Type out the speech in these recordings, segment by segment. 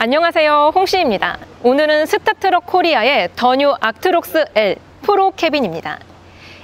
안녕하세요, 홍씨입니다. 오늘은 스타트럭 코리아의 더 뉴 아크트록스 L 프로 캐빈입니다.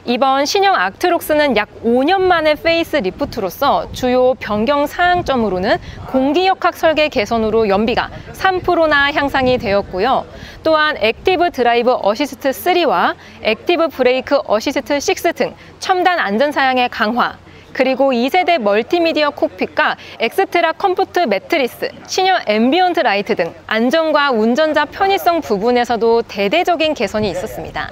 이번 신형 아크트록스는 약 5년 만에 페이스 리프트로서 주요 변경 사항점으로는 공기역학 설계 개선으로 연비가 3%나 향상이 되었고요. 또한 액티브 드라이브 어시스트 3와 액티브 브레이크 어시스트 6 등 첨단 안전사양의 강화, 그리고 2세대 멀티미디어 콕핏과 엑스트라 컴포트 매트리스, 신형 앰비언트 라이트 등 안전과 운전자 편의성 부분에서도 대대적인 개선이 있었습니다.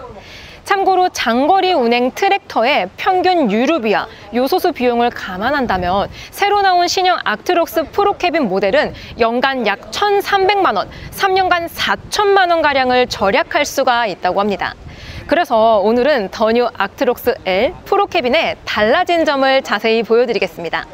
참고로 장거리 운행 트랙터의 평균 유류비와 요소수 비용을 감안한다면 새로 나온 신형 아크트록스 프로 캐빈 모델은 연간 약 1,300만 원, 3년간 4천만 원가량을 절약할 수가 있다고 합니다. 그래서 오늘은 더 뉴 아크트록스 L 프로 캐빈의 달라진 점을 자세히 보여드리겠습니다.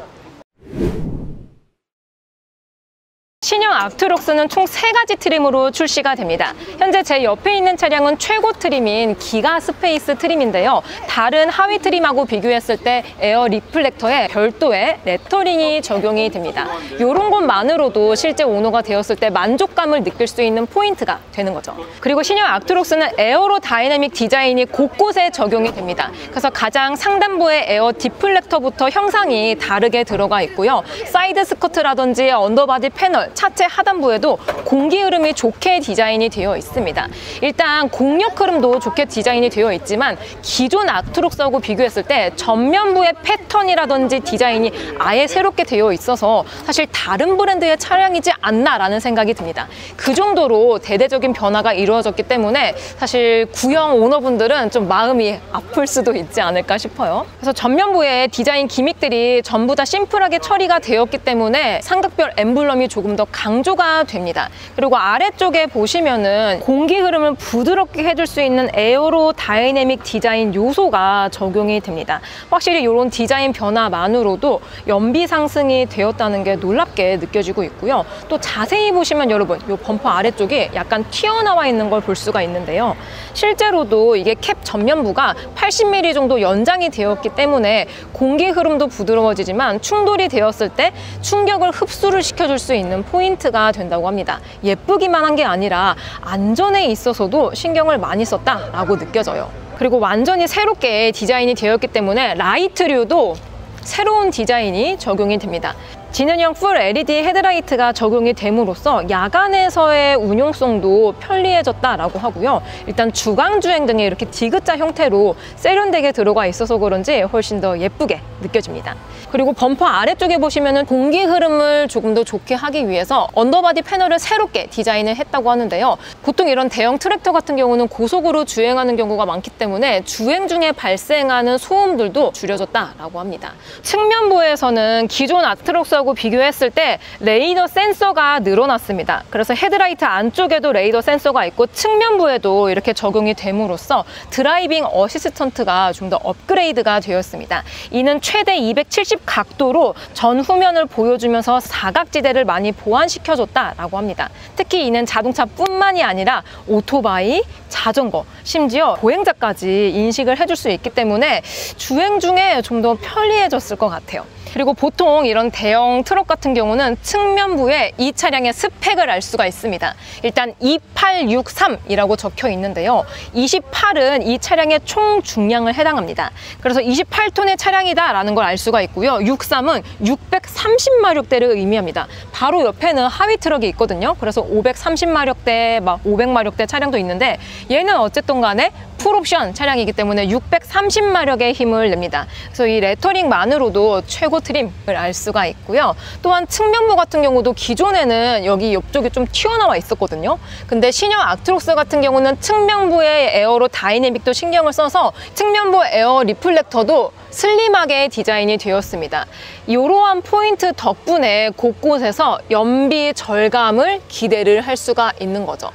신형 아크트록스는 총 3가지 트림으로 출시가 됩니다. 현재 제 옆에 있는 차량은 최고 트림인 기가 스페이스 트림인데요. 다른 하위 트림하고 비교했을 때 에어 리플렉터에 별도의 레터링이 적용이 됩니다. 이런 것만으로도 실제 오너가 되었을 때 만족감을 느낄 수 있는 포인트가 되는 거죠. 그리고 신형 아크트록스는 에어로 다이내믹 디자인이 곳곳에 적용이 됩니다. 그래서 가장 상단부의 에어 디플렉터부터 형상이 다르게 들어가 있고요. 사이드 스커트라든지 언더바디 패널, 차체 하단부에도 공기 흐름이 좋게 디자인이 되어 있습니다. 일단 공력 흐름도 좋게 디자인이 되어 있지만 기존 아크트록스하고 비교했을 때 전면부의 패턴이라든지 디자인이 아예 새롭게 되어 있어서 사실 다른 브랜드의 차량이지 않나라는 생각이 듭니다. 그 정도로 대대적인 변화가 이루어졌기 때문에 사실 구형 오너분들은 좀 마음이 아플 수도 있지 않을까 싶어요. 그래서 전면부의 디자인 기믹들이 전부 다 심플하게 처리가 되었기 때문에 삼각별 엠블럼이 조금 더 강조가 됩니다. 그리고 아래쪽에 보시면은 공기 흐름을 부드럽게 해줄 수 있는 에어로 다이내믹 디자인 요소가 적용이 됩니다. 확실히 이런 디자인 변화만으로도 연비 상승이 되었다는 게 놀랍게 느껴지고 있고요. 또 자세히 보시면 여러분, 이 범퍼 아래쪽이 약간 튀어나와 있는 걸 볼 수가 있는데요. 실제로도 이게 캡 전면부가 80mm 정도 연장이 되었기 때문에 공기 흐름도 부드러워지지만 충돌이 되었을 때 충격을 흡수를 시켜줄 수 있는 포인트가 된다고 합니다. 예쁘기만 한 게 아니라 안전에 있어서도 신경을 많이 썼다라고 느껴져요. 그리고 완전히 새롭게 디자인이 되었기 때문에 라이트류도 새로운 디자인이 적용이 됩니다. 지능형 풀 LED 헤드라이트가 적용이 됨으로써 야간에서의 운용성도 편리해졌다라고 하고요. 일단 주광주행 등에 이렇게 디귿자 형태로 세련되게 들어가 있어서 그런지 훨씬 더 예쁘게 느껴집니다. 그리고 범퍼 아래쪽에 보시면은 공기 흐름을 조금 더 좋게 하기 위해서 언더바디 패널을 새롭게 디자인을 했다고 하는데요. 보통 이런 대형 트랙터 같은 경우는 고속으로 주행하는 경우가 많기 때문에 주행 중에 발생하는 소음들도 줄여졌다라고 합니다. 측면부에서는 기존 아크트록스하고 비교했을 때 레이더 센서가 늘어났습니다. 그래서 헤드라이트 안쪽에도 레이더 센서가 있고 측면부에도 이렇게 적용이 됨으로써 드라이빙 어시스턴트가 좀 더 업그레이드가 되었습니다. 이는 최대 270 각도로 전후면을 보여주면서 사각지대를 많이 보완시켜줬다라고 합니다. 특히 이는 자동차뿐만이 아니라 오토바이, 자전거, 심지어 보행자까지 인식을 해줄 수 있기 때문에 주행 중에 좀 더 편리해졌을 것 같아요. 그리고 보통 이런 대형 트럭 같은 경우는 측면부에 이 차량의 스펙을 알 수가 있습니다. 일단 2863이라고 적혀 있는데요. 28은 이 차량의 총 중량을 해당합니다. 그래서 28톤의 차량이다라는 걸 알 수가 있고요. 63은 630마력대를 의미합니다. 바로 옆에는 하위 트럭이 있거든요. 그래서 530마력대, 막 500마력대 차량도 있는데 얘는 어쨌든 간에 풀옵션 차량이기 때문에 630마력의 힘을 냅니다. 그래서 이 레터링만으로도 최고 트림을 알 수가 있고요. 또한 측면부 같은 경우도 기존에는 여기 옆쪽이 좀 튀어나와 있었거든요. 근데 신형 아크트록스 같은 경우는 측면부의 에어로 다이내믹도 신경을 써서 측면부 에어 리플렉터도 슬림하게 디자인이 되었습니다. 이러한 포인트 덕분에 곳곳에서 연비 절감을 기대를 할 수가 있는 거죠.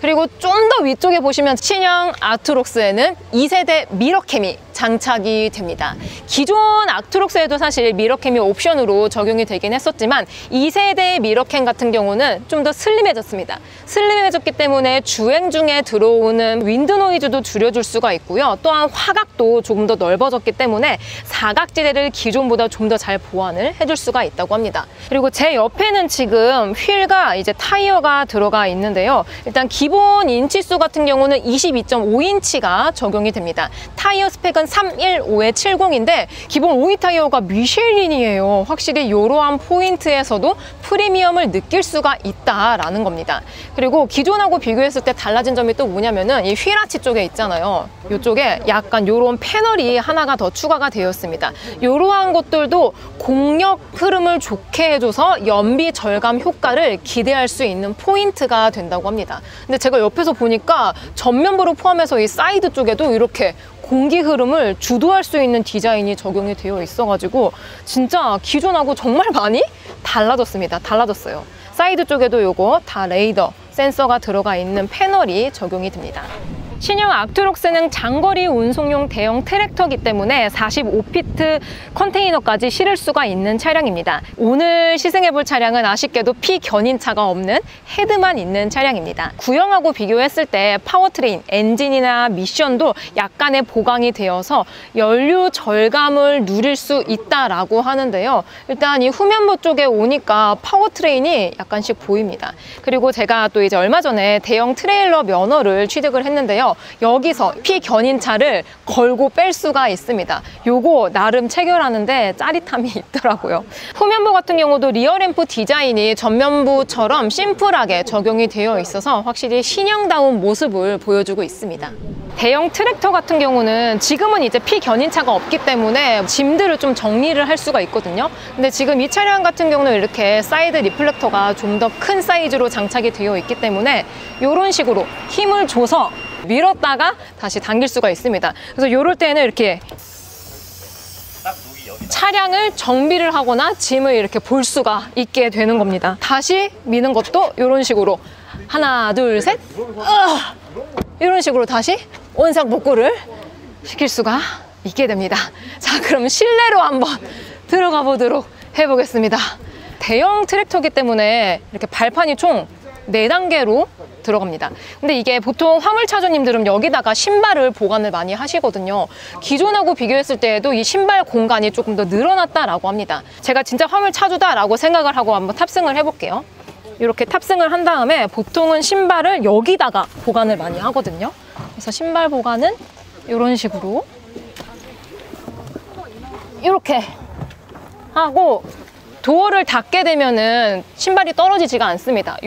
그리고 좀 더 위쪽에 보시면 신형 아크트록스에는 2세대 미러캠이 장착이 됩니다. 기존 악트록스에도 사실 미러캠이 옵션으로 적용이 되긴 했었지만 2세대 미러캠 같은 경우는 좀 더 슬림해졌습니다. 슬림해졌기 때문에 주행 중에 들어오는 윈드 노이즈도 줄여줄 수가 있고요. 또한 화각도 조금 더 넓어졌기 때문에 사각지대를 기존보다 좀 더 잘 보완을 해줄 수가 있다고 합니다. 그리고 제 옆에는 지금 휠과 이제 타이어가 들어가 있는데요. 일단 기본 인치수 같은 경우는 22.5인치가 적용이 됩니다. 타이어 스펙은 315-70인데 기본 5위 타이어가 미쉐린이에요. 확실히 이러한 포인트에서도 프리미엄을 느낄 수가 있다라는 겁니다. 그리고 기존하고 비교했을 때 달라진 점이 또 뭐냐면은 이 휠아치 쪽에 있잖아요. 이쪽에 약간 이런 패널이 하나가 더 추가가 되었습니다. 이러한 것들도 공력 흐름을 좋게 해줘서 연비 절감 효과를 기대할 수 있는 포인트가 된다고 합니다. 근데 제가 옆에서 보니까 전면부를 포함해서 이 사이드 쪽에도 이렇게 공기 흐름을 주도할 수 있는 디자인이 적용이 되어 있어가지고 진짜 기존하고 정말 많이 달라졌습니다. 달라졌어요. 사이드 쪽에도 요거 다 레이더 센서가 들어가 있는 패널이 적용이 됩니다. 신형 악트록스는 장거리 운송용 대형 트랙터이기 때문에 45피트 컨테이너까지 실을 수가 있는 차량입니다. 오늘 시승해볼 차량은 아쉽게도 피견인차가 없는 헤드만 있는 차량입니다. 구형하고 비교했을 때 파워트레인, 엔진이나 미션도 약간의 보강이 되어서 연료 절감을 누릴 수 있다라고 하는데요. 일단 이 후면부 쪽에 오니까 파워트레인이 약간씩 보입니다. 그리고 제가 또 이제 얼마 전에 대형 트레일러 면허를 취득을 했는데요. 여기서 피견인차를 걸고 뺄 수가 있습니다. 요거 나름 체결하는데 짜릿함이 있더라고요. 후면부 같은 경우도 리어램프 디자인이 전면부처럼 심플하게 적용이 되어 있어서 확실히 신형다운 모습을 보여주고 있습니다. 대형 트랙터 같은 경우는 지금은 이제 피견인차가 없기 때문에 짐들을 좀 정리를 할 수가 있거든요. 근데 지금 이 차량 같은 경우는 이렇게 사이드 리플렉터가 좀 더 큰 사이즈로 장착이 되어 있기 때문에 이런 식으로 힘을 줘서 밀었다가 다시 당길 수가 있습니다. 그래서 이럴 때는 이렇게 차량을 정비를 하거나 짐을 이렇게 볼 수가 있게 되는 겁니다. 다시 미는 것도 이런 식으로 하나, 둘, 셋 이런 식으로 다시 원상복구를 시킬 수가 있게 됩니다. 자, 그럼 실내로 한번 들어가 보도록 해보겠습니다. 대형 트랙터이기 때문에 이렇게 발판이 총 4단계로 들어갑니다. 근데 이게 보통 화물차주님들은 여기다가 신발을 보관을 많이 하시거든요. 기존하고 비교했을 때에도 이 신발 공간이 조금 더 늘어났다라고 합니다. 제가 진짜 화물차주다라고 생각을 하고 한번 탑승을 해볼게요. 이렇게 탑승을 한 다음에 보통은 신발을 여기다가 보관을 많이 하거든요. 그래서 신발 보관은 이런 식으로 이렇게 하고 도어를 닫게 되면은 신발이 떨어지지가 않습니다.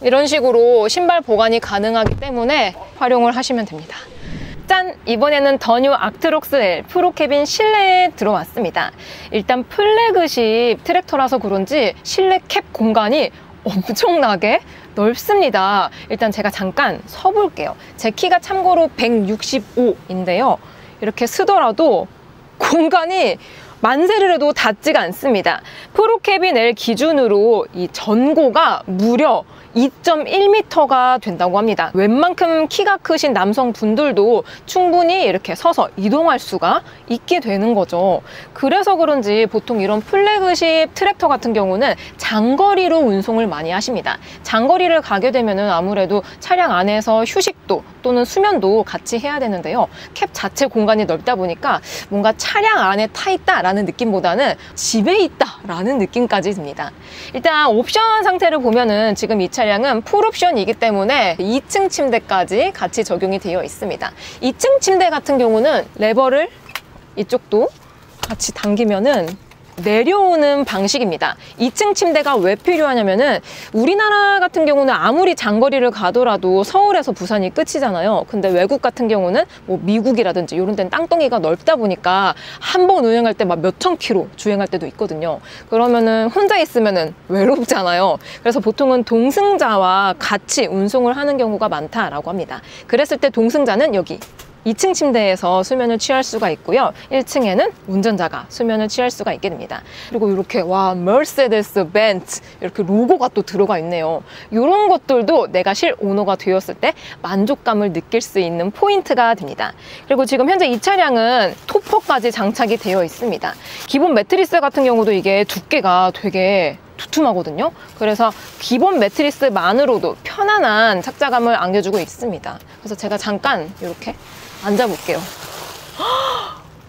이런 식으로 신발 보관이 가능하기 때문에 활용을 하시면 됩니다. 짠! 이번에는 더 뉴 악트록스 L 프로캐빈 실내에 들어왔습니다. 일단 플래그십 트랙터라서 그런지 실내 캡 공간이 엄청나게 넓습니다. 일단 제가 잠깐 서볼게요. 제 키가 참고로 165인데요. 이렇게 쓰더라도 공간이 만세를 해도 닿지가 않습니다. 프로캐빈 L 기준으로 이 전고가 무려 2.1m가 된다고 합니다. 웬만큼 키가 크신 남성분들도 충분히 이렇게 서서 이동할 수가 있게 되는 거죠. 그래서 그런지 보통 이런 플래그십 트랙터 같은 경우는 장거리로 운송을 많이 하십니다. 장거리를 가게 되면은 아무래도 차량 안에서 휴식도 또는 수면도 같이 해야 되는데요. 캡 자체 공간이 넓다 보니까 뭔가 차량 안에 타 있다라는 느낌보다는 집에 있다라는 느낌까지 듭니다. 일단 옵션 상태를 보면은 지금 이 차량은 풀옵션이기 때문에 2층 침대까지 같이 적용이 되어 있습니다. 2층 침대 같은 경우는 레버를 이쪽도 같이 당기면은 내려오는 방식입니다. 2층 침대가 왜 필요하냐면은 우리나라 같은 경우는 아무리 장거리를 가더라도 서울에서 부산이 끝이잖아요. 근데 외국 같은 경우는 뭐 미국이라든지 이런 데는 땅덩이가 넓다 보니까 한 번 운행할 때 막 몇천 킬로 주행할 때도 있거든요. 그러면은 혼자 있으면은 외롭잖아요. 그래서 보통은 동승자와 같이 운송을 하는 경우가 많다라고 합니다. 그랬을 때 동승자는 여기 2층 침대에서 수면을 취할 수가 있고요. 1층에는 운전자가 수면을 취할 수가 있게 됩니다. 그리고 이렇게 와 머세데스 벤츠 이렇게 로고가 또 들어가 있네요. 이런 것들도 내가 실 오너가 되었을 때 만족감을 느낄 수 있는 포인트가 됩니다. 그리고 지금 현재 이 차량은 토퍼까지 장착이 되어 있습니다. 기본 매트리스 같은 경우도 이게 두께가 되게 두툼하거든요. 그래서 기본 매트리스만으로도 편안한 착자감을 안겨주고 있습니다. 그래서 제가 잠깐 이렇게 앉아볼게요.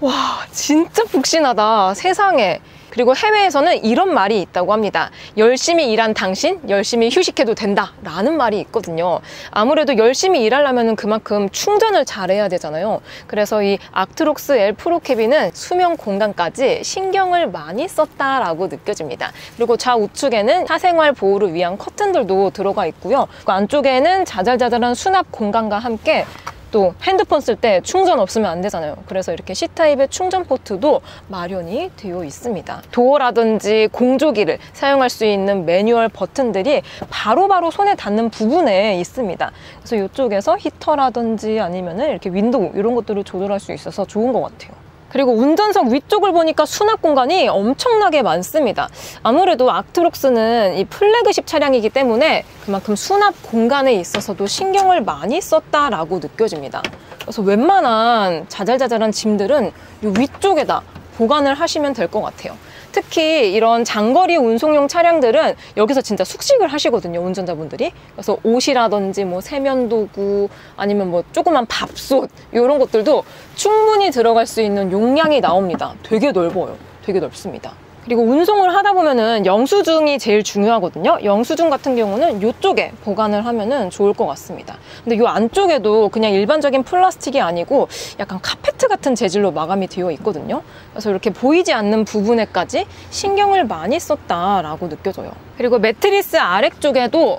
와, 진짜 푹신하다. 세상에. 그리고 해외에서는 이런 말이 있다고 합니다. 열심히 일한 당신, 열심히 휴식해도 된다 라는 말이 있거든요. 아무래도 열심히 일하려면 그만큼 충전을 잘해야 되잖아요. 그래서 이 악트록스 L 프로 캐빈은 수면 공간까지 신경을 많이 썼다라고 느껴집니다. 그리고 좌우측에는 사생활 보호를 위한 커튼들도 들어가 있고요. 그 안쪽에는 자잘자잘한 수납 공간과 함께 또 핸드폰 쓸 때 충전 없으면 안 되잖아요. 그래서 이렇게 C타입의 충전 포트도 마련이 되어 있습니다. 도어라든지 공조기를 사용할 수 있는 매뉴얼 버튼들이 바로바로 손에 닿는 부분에 있습니다. 그래서 이쪽에서 히터라든지 아니면은 이렇게 윈도우 이런 것들을 조절할 수 있어서 좋은 것 같아요. 그리고 운전석 위쪽을 보니까 수납 공간이 엄청나게 많습니다. 아무래도 악트록스는 이 플래그십 차량이기 때문에 그만큼 수납 공간에 있어서도 신경을 많이 썼다라고 느껴집니다. 그래서 웬만한 자잘자잘한 짐들은 이 위쪽에다 보관을 하시면 될 것 같아요. 특히 이런 장거리 운송용 차량들은 여기서 진짜 숙식을 하시거든요, 운전자분들이. 그래서 옷이라든지 뭐 세면도구 아니면 뭐 조그만 밥솥 이런 것들도 충분히 들어갈 수 있는 용량이 나옵니다. 되게 넓어요. 되게 넓습니다. 그리고 운송을 하다 보면은 영수증이 제일 중요하거든요. 영수증 같은 경우는 이쪽에 보관을 하면은 좋을 것 같습니다. 근데 이 안쪽에도 그냥 일반적인 플라스틱이 아니고 약간 카페트 같은 재질로 마감이 되어 있거든요. 그래서 이렇게 보이지 않는 부분에까지 신경을 많이 썼다라고 느껴져요. 그리고 매트리스 아래쪽에도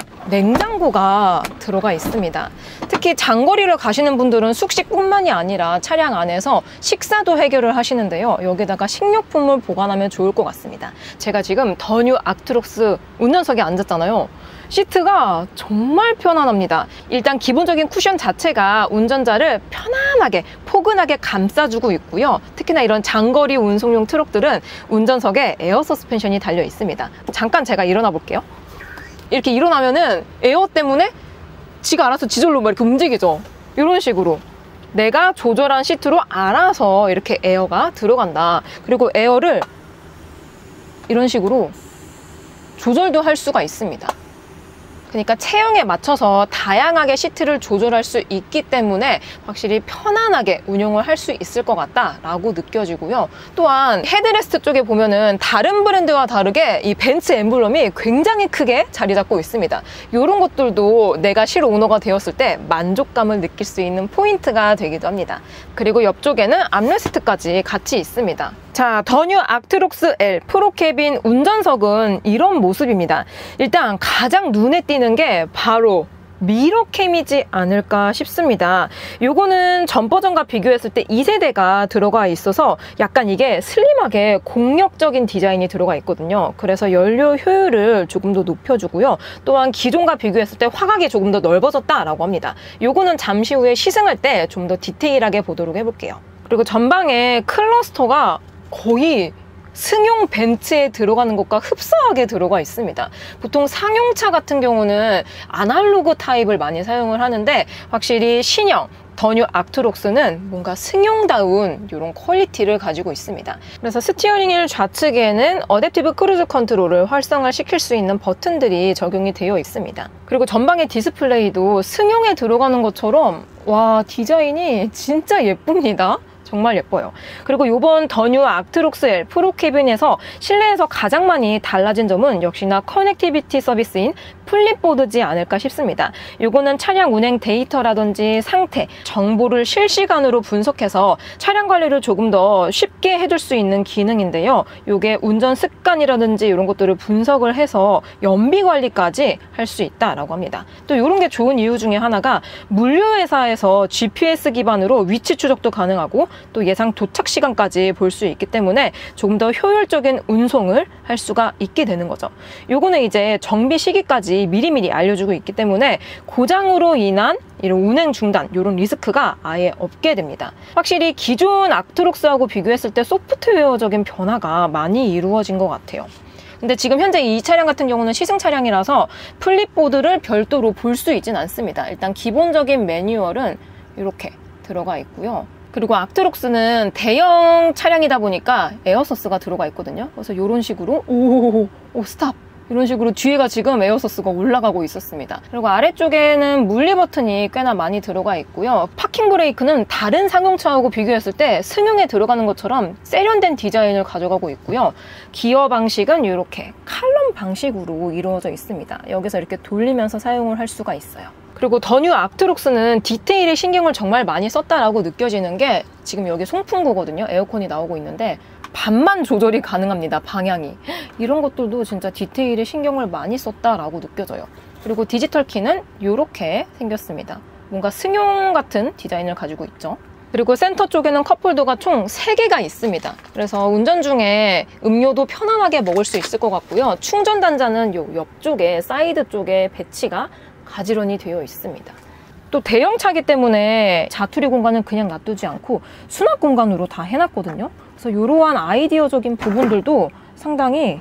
냉장고가 들어가 있습니다. 특히 장거리를 가시는 분들은 숙식뿐만이 아니라 차량 안에서 식사도 해결을 하시는데요. 여기다가 식료품을 보관하면 좋을 것 같습니다. 제가 지금 더 뉴 악트록스 운전석에 앉았잖아요. 시트가 정말 편안합니다. 일단 기본적인 쿠션 자체가 운전자를 편안하게 포근하게 감싸주고 있고요. 특히나 이런 장거리 운송용 트럭들은 운전석에 에어 서스펜션이 달려 있습니다. 잠깐 제가 일어나 볼게요. 이렇게 일어나면은 에어 때문에 지가 알아서 지절로 막 이렇게 움직이죠. 이런 식으로 내가 조절한 시트로 알아서 이렇게 에어가 들어간다. 그리고 에어를 이런 식으로 조절도 할 수가 있습니다. 그러니까 체형에 맞춰서 다양하게 시트를 조절할 수 있기 때문에 확실히 편안하게 운용을 할 수 있을 것 같다라고 느껴지고요. 또한 헤드레스트 쪽에 보면은 다른 브랜드와 다르게 이 벤츠 엠블럼이 굉장히 크게 자리 잡고 있습니다. 이런 것들도 내가 실 오너가 되었을 때 만족감을 느낄 수 있는 포인트가 되기도 합니다. 그리고 옆쪽에는 암레스트까지 같이 있습니다. 자, 더 뉴 악트록스 L 프로 캐빈 운전석은 이런 모습입니다. 일단 가장 눈에 띄는 게 바로 미러캠이지 않을까 싶습니다. 요거는 전 버전과 비교했을 때 2세대가 들어가 있어서 약간 이게 슬림하게 공력적인 디자인이 들어가 있거든요. 그래서 연료 효율을 조금 더 높여주고요. 또한 기존과 비교했을 때 화각이 조금 더 넓어졌다라고 합니다. 요거는 잠시 후에 시승할 때 좀 더 디테일하게 보도록 해볼게요. 그리고 전방에 클러스터가 거의 승용 벤츠에 들어가는 것과 흡사하게 들어가 있습니다. 보통 상용차 같은 경우는 아날로그 타입을 많이 사용을 하는데 확실히 신형 더 뉴 악트록스는 뭔가 승용다운 이런 퀄리티를 가지고 있습니다. 그래서 스티어링 휠 좌측에는 어댑티브 크루즈 컨트롤을 활성화시킬 수 있는 버튼들이 적용이 되어 있습니다. 그리고 전방의 디스플레이도 승용에 들어가는 것처럼 와, 디자인이 진짜 예쁩니다. 정말 예뻐요. 그리고 이번 더 뉴 악트록스 L 프로 캐빈에서 실내에서 가장 많이 달라진 점은 역시나 커넥티비티 서비스인 플립보드지 않을까 싶습니다. 이거는 차량 운행 데이터라든지 상태, 정보를 실시간으로 분석해서 차량 관리를 조금 더 쉽게 해줄 수 있는 기능인데요. 이게 운전 습관이라든지 이런 것들을 분석을 해서 연비 관리까지 할 수 있다라고 합니다. 또 이런 게 좋은 이유 중에 하나가 물류회사에서 GPS 기반으로 위치 추적도 가능하고 또 예상 도착 시간까지 볼 수 있기 때문에 조금 더 효율적인 운송을 할 수가 있게 되는 거죠. 요거는 이제 정비 시기까지 기술이 미리미리 알려주고 있기 때문에 고장으로 인한 이런 운행 중단, 이런 리스크가 아예 없게 됩니다. 확실히 기존 악트록스하고 비교했을 때 소프트웨어적인 변화가 많이 이루어진 것 같아요. 근데 지금 현재 이 차량 같은 경우는 시승 차량이라서 플립보드를 별도로 볼 수 있진 않습니다. 일단 기본적인 매뉴얼은 이렇게 들어가 있고요. 그리고 악트록스는 대형 차량이다 보니까 에어서스가 들어가 있거든요. 그래서 이런 식으로 오 스탑! 이런 식으로 뒤에가 지금 에어서스가 올라가고 있었습니다. 그리고 아래쪽에는 물리 버튼이 꽤나 많이 들어가 있고요. 파킹 브레이크는 다른 상용차하고 비교했을 때 승용에 들어가는 것처럼 세련된 디자인을 가져가고 있고요. 기어 방식은 이렇게 칼럼 방식으로 이루어져 있습니다. 여기서 이렇게 돌리면서 사용을 할 수가 있어요. 그리고 더 뉴 악트록스는 디테일에 신경을 정말 많이 썼다라고 느껴지는 게 지금 여기 송풍구거든요. 에어컨이 나오고 있는데 반만 조절이 가능합니다. 방향이. 이런 것들도 진짜 디테일에 신경을 많이 썼다라고 느껴져요. 그리고 디지털 키는 이렇게 생겼습니다. 뭔가 승용 같은 디자인을 가지고 있죠. 그리고 센터 쪽에는 컵홀더가 총 3개가 있습니다. 그래서 운전 중에 음료도 편안하게 먹을 수 있을 것 같고요. 충전 단자는 요 옆쪽에 사이드 쪽에 배치가 가지런히 되어 있습니다. 또 대형차기 때문에 자투리 공간은 그냥 놔두지 않고 수납 공간으로 다 해놨거든요. 그래서 이러한 아이디어적인 부분들도 상당히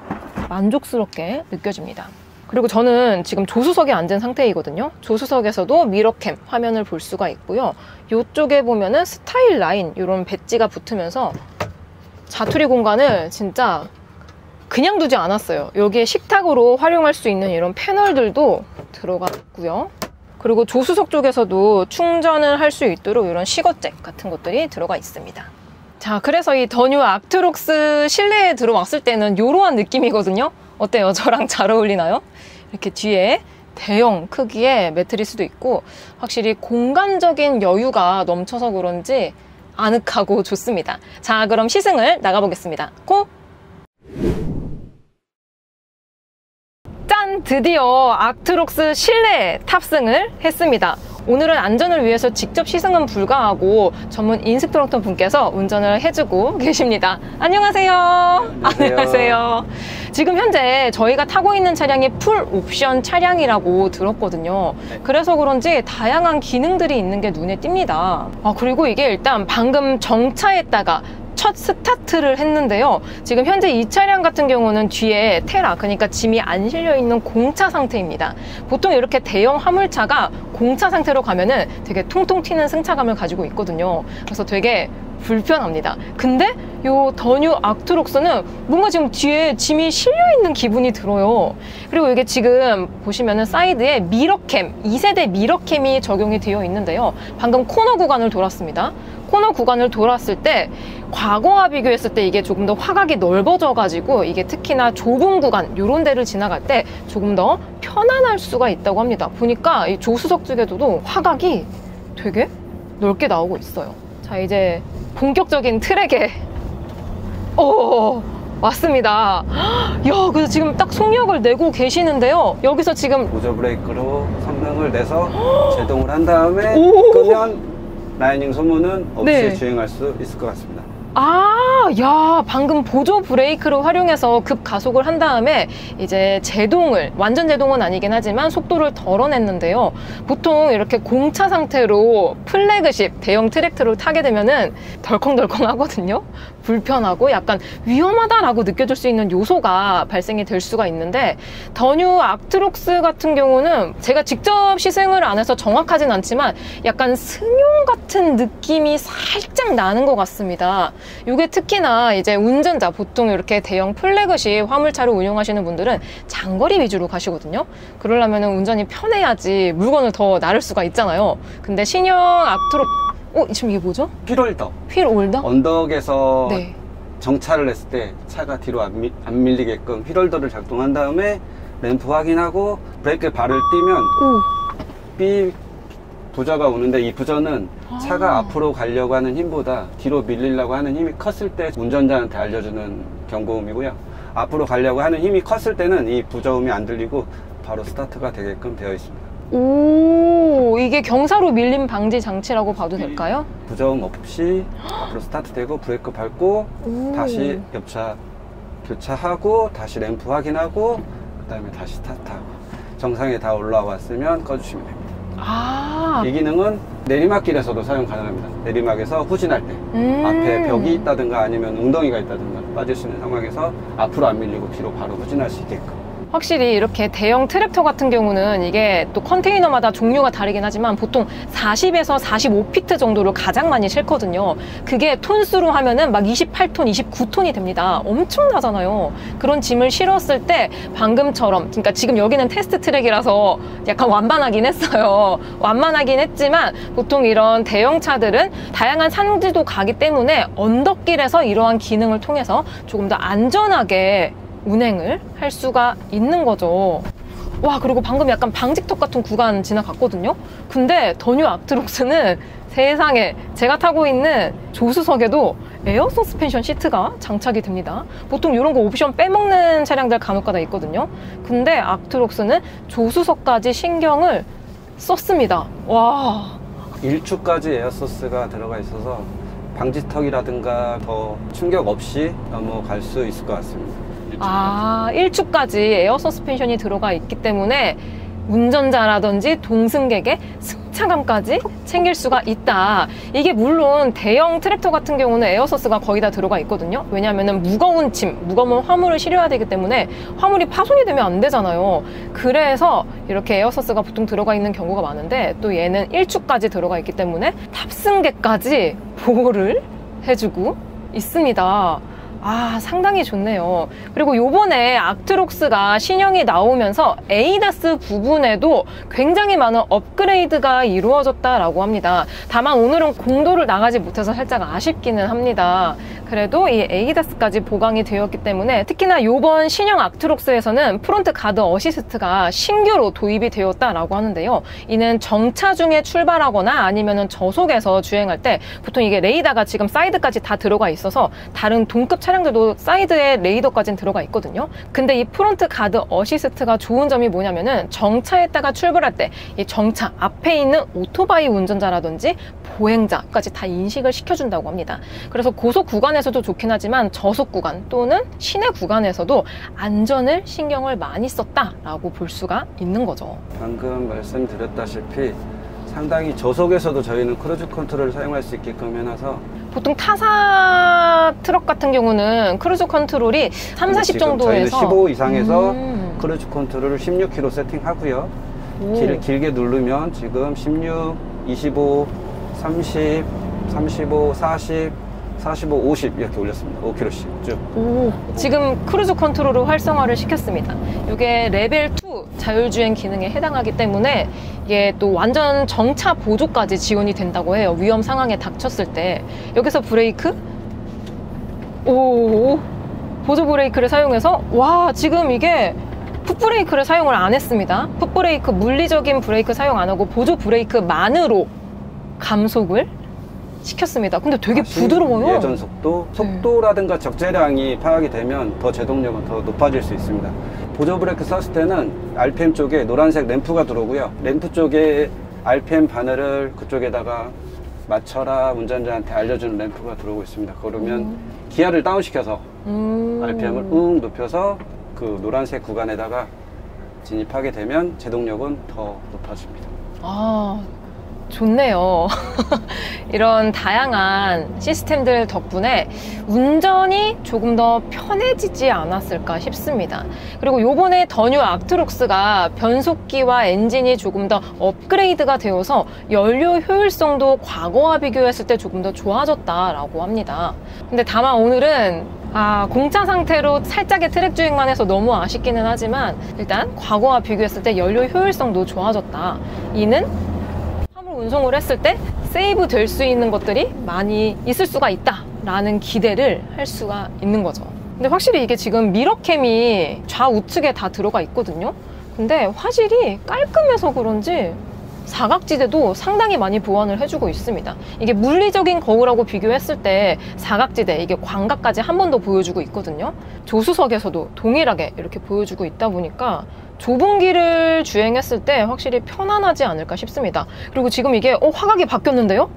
만족스럽게 느껴집니다. 그리고 저는 지금 조수석에 앉은 상태이거든요. 조수석에서도 미러캠 화면을 볼 수가 있고요. 이쪽에 보면은 스타일 라인 이런 배지가 붙으면서 자투리 공간을 진짜 그냥 두지 않았어요. 여기에 식탁으로 활용할 수 있는 이런 패널들도 들어가 있고요. 그리고 조수석 쪽에서도 충전을 할 수 있도록 이런 시거잭 같은 것들이 들어가 있습니다. 자, 그래서 이 더 뉴 악트록스 실내에 들어왔을 때는 이러한 느낌이거든요. 어때요? 저랑 잘 어울리나요? 이렇게 뒤에 대형 크기의 매트리스도 있고 확실히 공간적인 여유가 넘쳐서 그런지 아늑하고 좋습니다. 자, 그럼 시승을 나가보겠습니다. 고! 짠! 드디어 악트록스 실내에 탑승을 했습니다. 오늘은 안전을 위해서 직접 시승은 불가하고 전문 인스트럭터 분께서 운전을 해주고 계십니다. 안녕하세요. 안녕하세요. 지금 현재 저희가 타고 있는 차량이 풀 옵션 차량이라고 들었거든요. 그래서 그런지 다양한 기능들이 있는 게 눈에 띕니다. 그리고 이게 일단 방금 정차했다가 첫 스타트를 했는데요. 지금 현재 이 차량 같은 경우는 뒤에 테라, 그러니까 짐이 안 실려있는 공차 상태입니다. 보통 이렇게 대형 화물차가 공차 상태로 가면은 되게 통통 튀는 승차감을 가지고 있거든요. 그래서 되게 불편합니다. 근데 요 더 뉴 악트록스는 뭔가 지금 뒤에 짐이 실려있는 기분이 들어요. 그리고 이게 지금 보시면은 사이드에 미러캠, 2세대 미러캠이 적용이 되어 있는데요. 방금 코너 구간을 돌았습니다. 코너 구간을 돌았을 때 과거와 비교했을 때 이게 조금 더 화각이 넓어져 가지고 이게 특히나 좁은 구간 이런 데를 지나갈 때 조금 더 편안할 수가 있다고 합니다. 보니까 이 조수석 쪽에도 화각이 되게 넓게 나오고 있어요. 자, 이제 본격적인 트랙에 왔습니다. 야, 그래서 지금 딱 속력을 내고 계시는데요. 여기서 지금 보조 브레이크로 성능을 내서 제동을 한 다음에 끄면 라이닝 소모는 없이 주행할 수 있을 것 같습니다. 야, 방금 보조 브레이크를 활용해서 급 가속을 한 다음에 이제 제동을, 완전 제동은 아니긴 하지만 속도를 덜어냈는데요. 보통 이렇게 공차 상태로 플래그십 대형 트랙터를 타게 되면은 덜컹덜컹 하거든요. 불편하고 약간 위험하다라고 느껴질 수 있는 요소가 발생이 될 수가 있는데 더 뉴 악트록스 같은 경우는 제가 직접 시승을 안 해서 정확하진 않지만 약간 승용 같은 느낌이 살짝 나는 것 같습니다. 이게 특히나 이제 운전자, 보통 이렇게 대형 플래그십 화물차를 운영하시는 분들은 장거리 위주로 가시거든요. 그러려면 운전이 편해야지 물건을 더 나를 수가 있잖아요. 근데 신형 지금 이게 뭐죠? 휠홀더. 휠홀더? 언덕에서 정차를 했을 때 차가 뒤로 안 밀리게끔 휠홀더를 작동한 다음에 램프 확인하고 브레이크 발을 띄면 삐 부저가 오는데 이 부저는 차가 앞으로 가려고 하는 힘보다 뒤로 밀리려고 하는 힘이 컸을 때 운전자한테 알려주는 경고음이고요. 앞으로 가려고 하는 힘이 컸을 때는 이 부저음이 안 들리고 바로 스타트가 되게끔 되어 있습니다. 이게 경사로 밀림 방지 장치라고 봐도 될까요? 부저음 없이 앞으로 스타트되고 브레이크 밟고 다시 옆차 교차하고 다시 램프 확인하고 그 다음에 다시 스타트하고 정상에 다 올라왔으면 꺼주시면 됩니다. 아, 이 기능은 내리막길에서도 사용 가능합니다. 내리막에서 후진할 때 앞에 벽이 있다든가 아니면 웅덩이가 있다든가 빠질 수 있는 상황에서 앞으로 안 밀리고 뒤로 바로 후진할 수 있게끔. 확실히 이렇게 대형 트랙터 같은 경우는 이게 또 컨테이너마다 종류가 다르긴 하지만 보통 40에서 45피트 정도를 가장 많이 싣거든요. 그게 톤수로 하면은 막 28톤, 29톤이 됩니다. 엄청나잖아요. 그런 짐을 실었을 때 방금처럼, 그러니까 지금 여기는 테스트 트랙이라서 약간 완만하긴 했어요. 완만하긴 했지만 보통 이런 대형 차들은 다양한 산지도 가기 때문에 언덕길에서 이러한 기능을 통해서 조금 더 안전하게 운행을 할 수가 있는 거죠. 와, 그리고 방금 약간 방직턱 같은 구간 지나갔거든요. 근데 더 뉴 악트록스는 세상에, 제가 타고 있는 조수석에도 에어 서스펜션 시트가 장착이 됩니다. 보통 이런 거 옵션 빼먹는 차량들 간혹가다 있거든요. 근데 악트록스는 조수석까지 신경을 썼습니다. 와, 1축까지 에어소스가 들어가 있어서 방지턱이라든가 더 충격 없이 넘어갈 수 있을 것 같습니다. 1축까지 에어 서스펜션이 들어가 있기 때문에 운전자라든지 동승객의 승차감까지 챙길 수가 있다. 이게 물론 대형 트랙터 같은 경우는 에어서스가 거의 다 들어가 있거든요. 왜냐하면 무거운 짐, 무거운 화물을 실어야 되기 때문에 화물이 파손이 되면 안 되잖아요. 그래서 이렇게 에어서스가 보통 들어가 있는 경우가 많은데, 또 얘는 1축까지 들어가 있기 때문에 탑승객까지 보호를 해주고 있습니다. 아, 상당히 좋네요. 그리고 요번에 악트록스가 신형이 나오면서 에이다스 부분에도 굉장히 많은 업그레이드가 이루어졌다라고 합니다. 다만 오늘은 공도를 나가지 못해서 살짝 아쉽기는 합니다. 그래도 이 에이다스까지 보강이 되었기 때문에, 특히나 요번 신형 악트록스에서는 프론트 가드 어시스트가 신규로 도입이 되었다라고 하는데요. 이는 정차 중에 출발하거나 아니면은 저속에서 주행할 때 보통 이게 레이더가 지금 사이드까지 다 들어가 있어서 다른 동급 차량들도 사이드에 레이더까지는 들어가 있거든요. 근데 이 프론트 가드 어시스트가 좋은 점이 뭐냐면은 정차했다가 출발할 때 이 정차 앞에 있는 오토바이 운전자라든지 보행자까지 다 인식을 시켜준다고 합니다. 그래서 고속 구간에서도 좋긴 하지만 저속 구간 또는 시내 구간에서도 안전을 신경을 많이 썼다라고 볼 수가 있는 거죠. 방금 말씀드렸다시피 상당히 저속에서도 저희는 크루즈 컨트롤을 사용할 수 있게끔 해놔서, 보통 타사 트럭 같은 경우는 크루즈 컨트롤이 3, 40 정도에서 저희는 15 이상에서 크루즈 컨트롤을 16km 세팅하고요. 길게 누르면 지금 16, 25, 30, 35, 40, 45, 50 이렇게 올렸습니다. 5km씩 쭉. 오, 지금 크루즈 컨트롤을 활성화를 시켰습니다. 이게 레벨 2 자율주행 기능에 해당하기 때문에 이게 또 완전 정차 보조까지 지원이 된다고 해요. 위험 상황에 닥쳤을 때. 여기서 브레이크, 오, 보조 브레이크를 사용해서, 와, 지금 이게 풋브레이크를 사용을 안 했습니다. 풋브레이크, 물리적인 브레이크 사용 안 하고 보조 브레이크만으로 감속을 시켰습니다. 근데 되게 부드러워요. 예전 속도라든가 적재량이 파악이 되면 더 제동력은 더 높아질 수 있습니다. 보조 브레이크 썼을 때는 RPM 쪽에 노란색 램프가 들어오고요. 램프 쪽에 RPM 바늘을 그쪽에다가 맞춰라 운전자한테 알려주는 램프가 들어오고 있습니다. 그러면 기아를 다운시켜서 RPM을 높여서 그 노란색 구간에다가 진입하게 되면 제동력은 더 높아집니다. 아, 좋네요. 이런 다양한 시스템들 덕분에 운전이 조금 더 편해지지 않았을까 싶습니다. 그리고 요번에 더 뉴 악트록스가 변속기와 엔진이 조금 더 업그레이드가 되어서 연료 효율성도 과거와 비교했을 때 조금 더 좋아졌다라고 합니다. 근데 다만 오늘은 공차 상태로 살짝의 트랙 주행만 해서 너무 아쉽기는 하지만, 일단 과거와 비교했을 때 연료 효율성도 좋아졌다. 이는 운송을 했을 때 세이브 될 수 있는 것들이 많이 있을 수가 있다 라는 기대를 할 수가 있는 거죠. 근데 확실히 이게 지금 미러캠이 좌우측에 다 들어가 있거든요. 근데 화질이 깔끔해서 그런지 사각지대도 상당히 많이 보완을 해주고 있습니다. 이게 물리적인 거울하고 비교했을 때 사각지대, 이게 광각까지 한 번 더 보여주고 있거든요. 조수석에서도 동일하게 이렇게 보여주고 있다 보니까 좁은 길을 주행했을 때 확실히 편안하지 않을까 싶습니다. 그리고 지금 이게 화각이 바뀌었는데요?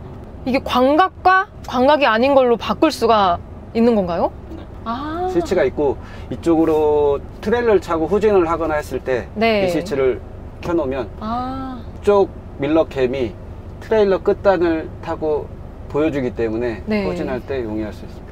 이게 광각과 광각이 아닌 걸로 바꿀 수가 있는 건가요? 스위치가 있고, 이쪽으로 트레일러를 차고 후진을 하거나 했을 때 이 네. 스위치를 켜놓으면 쪽 밀러캠이 트레일러 끝단을 타고 보여주기 때문에 네. 후진할 때 용이할 수 있습니다.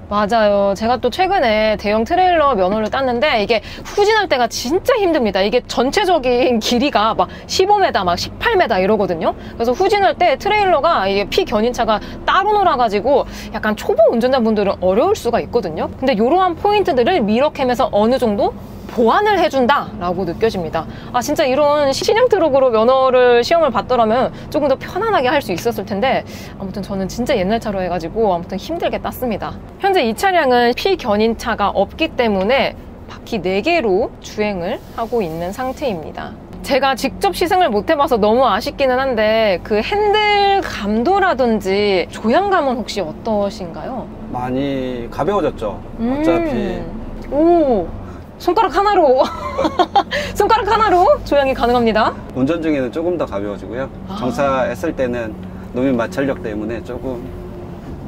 맞아요. 제가 또 최근에 대형 트레일러 면허를 땄는데 이게 후진할 때가 진짜 힘듭니다. 이게 전체적인 길이가 막 15m, 막 18m 이러거든요. 그래서 후진할 때 트레일러가 이게 피견인차가 따로 놀아가지고 약간 초보 운전자분들은 어려울 수가 있거든요. 근데 이러한 포인트들을 미러캠에서 어느 정도 보완을 해준다라고 느껴집니다. 아, 진짜 이런 신형 트럭으로 면허를 시험을 봤더라면 조금 더 편안하게 할 수 있었을 텐데 아무튼 저는 진짜 옛날 차로 해가지고 아무튼 힘들게 땄습니다. 현재 이 차량은 피견인차가 없기 때문에 바퀴 4개로 주행을 하고 있는 상태입니다. 제가 직접 시승을 못 해봐서 너무 아쉽기는 한데 그 핸들 감도라든지 조향감은 혹시 어떠신가요? 많이 가벼워졌죠. 어차피 오, 손가락 하나로 손가락 하나로 조향이 가능합니다. 운전 중에는 조금 더 가벼워지고요. 정차했을 때는 노면 마찰력 때문에 조금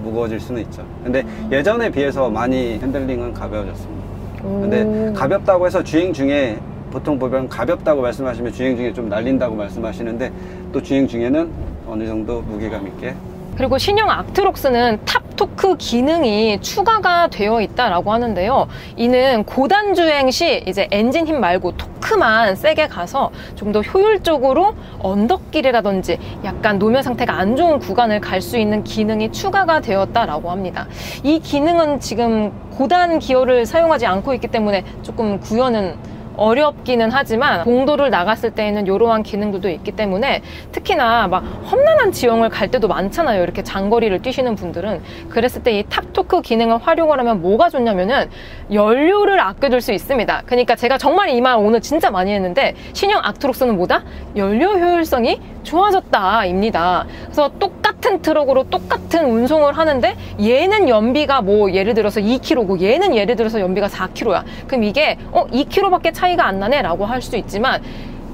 무거워질 수는 있죠. 근데 예전에 비해서 많이 핸들링은 가벼워졌습니다. 근데 가볍다고 해서 주행 중에 보통 보면 가볍다고 말씀하시면 주행 중에 좀 날린다고 말씀하시는데 또 주행 중에는 어느 정도 무게감 있게. 그리고 신형 악트록스는 탑토크 기능이 추가가 되어 있다라고 하는데요. 이는 고단 주행 시 이제 엔진 힘 말고 토크만 세게 가서 좀 더 효율적으로 언덕길이라든지 약간 노면 상태가 안 좋은 구간을 갈 수 있는 기능이 추가가 되었다라고 합니다. 이 기능은 지금 고단 기어를 사용하지 않고 있기 때문에 조금 구현은 어렵기는 하지만 공도를 나갔을 때에는 이러한 기능들도 있기 때문에 특히나 막 험난한 지형을 갈 때도 많잖아요. 이렇게 장거리를 뛰시는 분들은. 그랬을 때 이 탑토크 기능을 활용을 하면 뭐가 좋냐면은 연료를 아껴줄 수 있습니다. 그러니까 제가 정말 이 말 오늘 진짜 많이 했는데 신형 악트록스는 뭐다? 연료 효율성이 좋아졌다 입니다. 그래서 똑같은 트럭으로 똑같은 운송을 하는데 얘는 연비가 뭐 예를 들어서 2km고 얘는 예를 들어서 연비가 4km야. 그럼 이게 2km밖에 차이가 안 나네 라고 할 수 있지만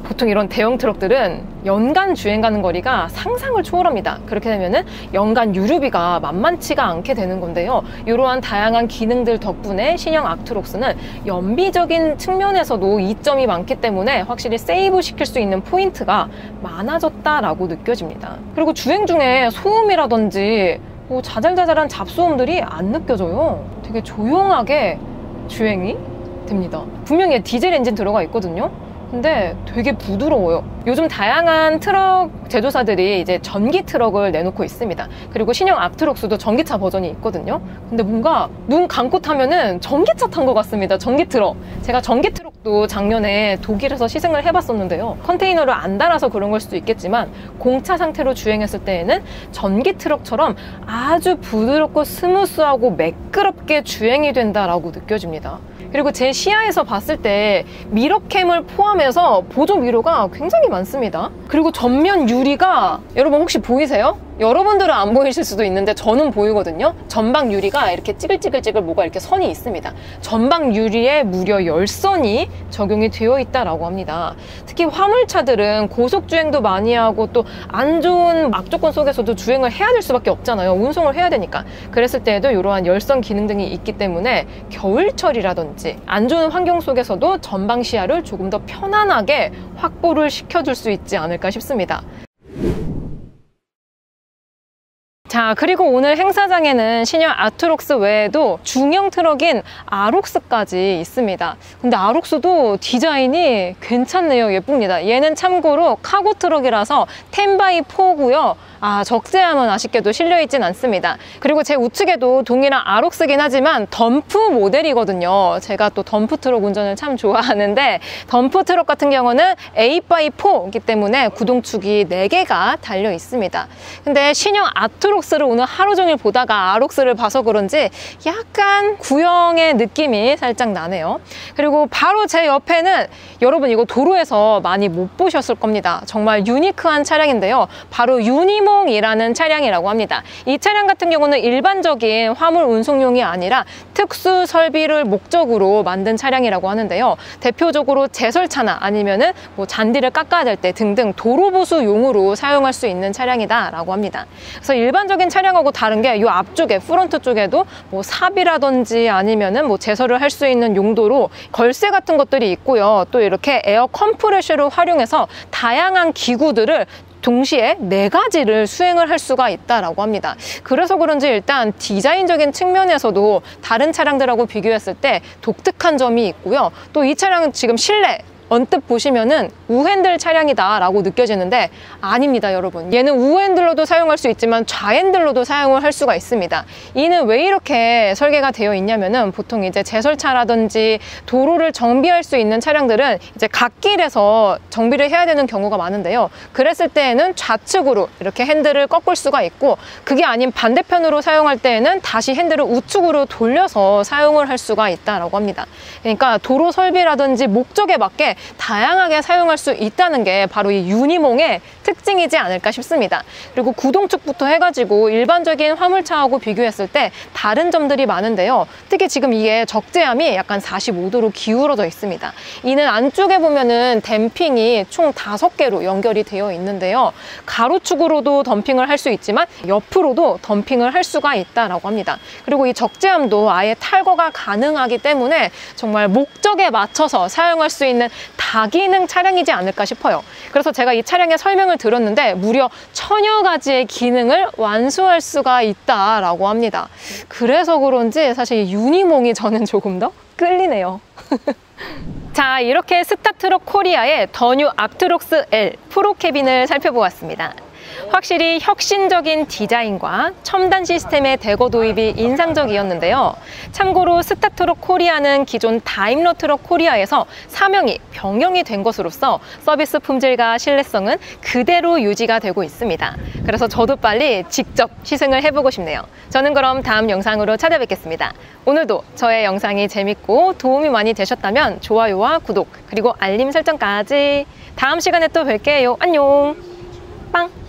보통 이런 대형 트럭들은 연간 주행 가는 거리가 상상을 초월합니다. 그렇게 되면은 연간 유류비가 만만치가 않게 되는 건데요. 이러한 다양한 기능들 덕분에 신형 악트록스는 연비적인 측면에서도 이점이 많기 때문에 확실히 세이브 시킬 수 있는 포인트가 많아졌다라고 느껴집니다. 그리고 주행 중에 소음이라든지 뭐 자잘자잘한 잡소음들이 안 느껴져요. 되게 조용하게 주행이 됩니다. 분명히 디젤 엔진 들어가 있거든요. 근데 되게 부드러워요. 요즘 다양한 트럭 제조사들이 이제 전기 트럭을 내놓고 있습니다. 그리고 신형 악트록스도 전기차 버전이 있거든요. 근데 뭔가 눈 감고 타면은 전기차 탄 것 같습니다. 전기 트럭. 제가 전기 트럭도 작년에 독일에서 시승을 해봤었는데요. 컨테이너를 안 달아서 그런 걸 수도 있겠지만 공차 상태로 주행했을 때에는 전기 트럭처럼 아주 부드럽고 스무스하고 매끄럽게 주행이 된다라고 느껴집니다. 그리고 제 시야에서 봤을 때 미러캠을 포함해서 보조 미러가 굉장히 많습니다. 그리고 전면 유리가 여러분 혹시 보이세요? 여러분들은 안 보이실 수도 있는데 저는 보이거든요. 전방 유리가 이렇게 찌글찌글찌글 뭐가 이렇게 선이 있습니다. 전방 유리에 무려 10선이 적용이 되어 있다라고 합니다. 특히 화물차들은 고속주행도 많이 하고 또 안 좋은 악조건 속에서도 주행을 해야 될 수밖에 없잖아요. 운송을 해야 되니까. 그랬을 때에도 이러한 열선 기능 등이 있기 때문에 겨울철이라든지 안 좋은 환경 속에서도 전방 시야를 조금 더 편안하게 확보를 시켜줄 수 있지 않을까 싶습니다. 자, 그리고 오늘 행사장에는 신형 악트록스 외에도 중형 트럭인 아록스까지 있습니다. 근데 아록스도 디자인이 괜찮네요. 예쁩니다. 얘는 참고로 카고 트럭이라서 10x4고요. 적재함은 아쉽게도 실려있진 않습니다. 그리고 제 우측에도 동일한 아록스긴 하지만 덤프 모델이거든요. 제가 또 덤프 트럭 운전을 참 좋아하는데 덤프 트럭 같은 경우는 8x4이기 때문에 구동축이 4개가 달려 있습니다. 근데 신형 악트록스를 오늘 하루 종일 보다가 아록스를 봐서 그런지 약간 구형의 느낌이 살짝 나네요. 그리고 바로 제 옆에는 여러분 이거 도로에서 많이 못 보셨을 겁니다. 정말 유니크한 차량인데요. 바로 유니모 유니몽이라는 차량이라고 합니다. 이 차량 같은 경우는 일반적인 화물 운송용이 아니라 특수 설비를 목적으로 만든 차량이라고 하는데요. 대표적으로 제설차나 아니면은 뭐 잔디를 깎아야 될 때 등등 도로 보수용으로 사용할 수 있는 차량이다라고 합니다. 그래서 일반적인 차량하고 다른 게 이 앞쪽에 프론트 쪽에도 뭐 삽이라든지 아니면은 뭐 제설을 할 수 있는 용도로 걸쇠 같은 것들이 있고요. 또 이렇게 에어 컴프레셔를 활용해서 다양한 기구들을 동시에 4가지를 수행을 할 수가 있다라고 합니다. 그래서 그런지 일단 디자인적인 측면에서도 다른 차량들하고 비교했을 때 독특한 점이 있고요. 또 이 차량은 지금 실내 언뜻 보시면은 우핸들 차량이다 라고 느껴지는데 아닙니다, 여러분. 얘는 우핸들로도 사용할 수 있지만 좌핸들로도 사용을 할 수가 있습니다. 이는 왜 이렇게 설계가 되어 있냐면은 보통 이제 제설차라든지 도로를 정비할 수 있는 차량들은 이제 갓길에서 정비를 해야 되는 경우가 많은데요. 그랬을 때에는 좌측으로 이렇게 핸들을 꺾을 수가 있고, 그게 아닌 반대편으로 사용할 때에는 다시 핸들을 우측으로 돌려서 사용을 할 수가 있다라고 합니다. 그러니까 도로 설비라든지 목적에 맞게 다양하게 사용할 수 있다는 게 바로 이 유니몽의 특징이지 않을까 싶습니다. 그리고 구동 측부터 해가지고 일반적인 화물차하고 비교했을 때 다른 점들이 많은데요. 특히 지금 이게 적재함이 약간 45도로 기울어져 있습니다. 이는 안쪽에 보면은 댐핑이 총 5개로 연결이 되어 있는데요. 가로축으로도 덤핑을 할 수 있지만 옆으로도 덤핑을 할 수가 있다라고 합니다. 그리고 이 적재함도 아예 탈거가 가능하기 때문에 정말 목적에 맞춰서 사용할 수 있는 다기능 차량이지 않을까 싶어요. 그래서 제가 이 차량의 설명을 들었는데 무려 1000여 가지의 기능을 완수할 수가 있다라고 합니다. 그래서 그런지 사실 유니몽이 저는 조금 더 끌리네요. 자, 이렇게 스타트럭 코리아의 더 뉴 아크트록스 L 프로 캐빈을 살펴보았습니다. 확실히 혁신적인 디자인과 첨단 시스템의 대거 도입이 인상적이었는데요. 참고로 스타트럭 코리아는 기존 다임러 트럭 코리아에서 사명이 변경이 된 것으로서 서비스 품질과 신뢰성은 그대로 유지가 되고 있습니다. 그래서 저도 빨리 직접 시승을 해보고 싶네요. 저는 그럼 다음 영상으로 찾아뵙겠습니다. 오늘도 저의 영상이 재밌고 도움이 많이 되셨다면 좋아요와 구독, 그리고 알림 설정까지. 다음 시간에 또 뵐게요. 안녕. 빵!